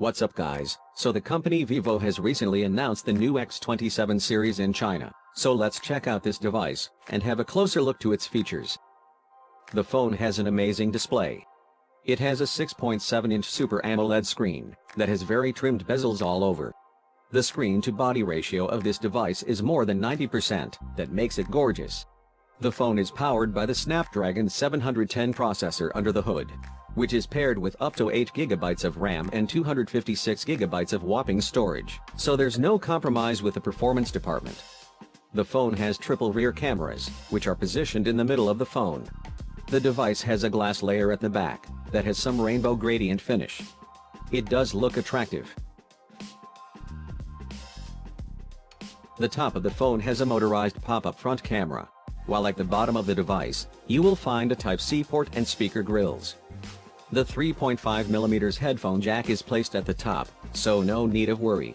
What's up guys, so the company Vivo has recently announced the new X27 series in China, so let's check out this device, and have a closer look to its features. The phone has an amazing display. It has a 6.7-inch Super AMOLED screen, that has very trimmed bezels all over. The screen-to-body ratio of this device is more than 90%, that makes it gorgeous. The phone is powered by the Snapdragon 710 processor under the hood, which is paired with up to 8 GB of RAM and 256 GB of whopping storage, so there's no compromise with the performance department. The phone has triple rear cameras, which are positioned in the middle of the phone. The device has a glass layer at the back, that has some rainbow gradient finish. It does look attractive. The top of the phone has a motorized pop-up front camera, while at the bottom of the device, you will find a Type-C port and speaker grills. The 3.5mm headphone jack is placed at the top, so no need of worry.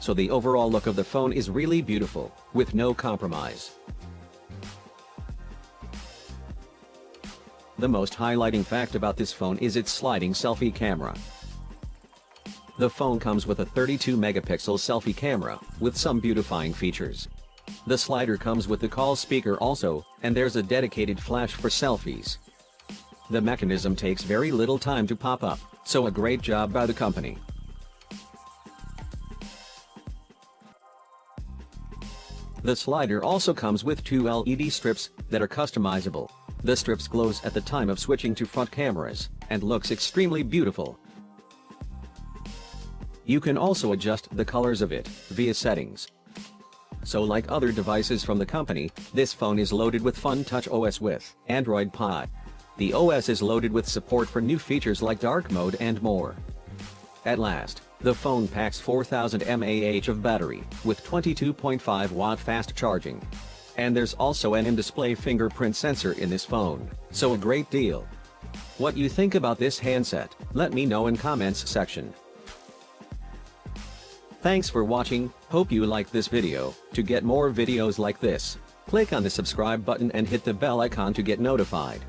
So the overall look of the phone is really beautiful, with no compromise. The most highlighting fact about this phone is its sliding selfie camera. The phone comes with a 32-megapixel selfie camera, with some beautifying features. The slider comes with the call speaker also, and there's a dedicated flash for selfies. The mechanism takes very little time to pop up, so a great job by the company. The slider also comes with two LED strips that are customizable. The strips glows at the time of switching to front cameras, and looks extremely beautiful. You can also adjust the colors of it via settings. So like other devices from the company, this phone is loaded with Fun Touch OS with Android Pie. The OS is loaded with support for new features like dark mode and more. At last, the phone packs 4000 mAh of battery, with 22.5 watt fast charging. And there's also an in-display fingerprint sensor in this phone, so a great deal. What you think about this handset, let me know in comments section. Thanks for watching, hope you liked this video. To get more videos like this, click on the subscribe button and hit the bell icon to get notified.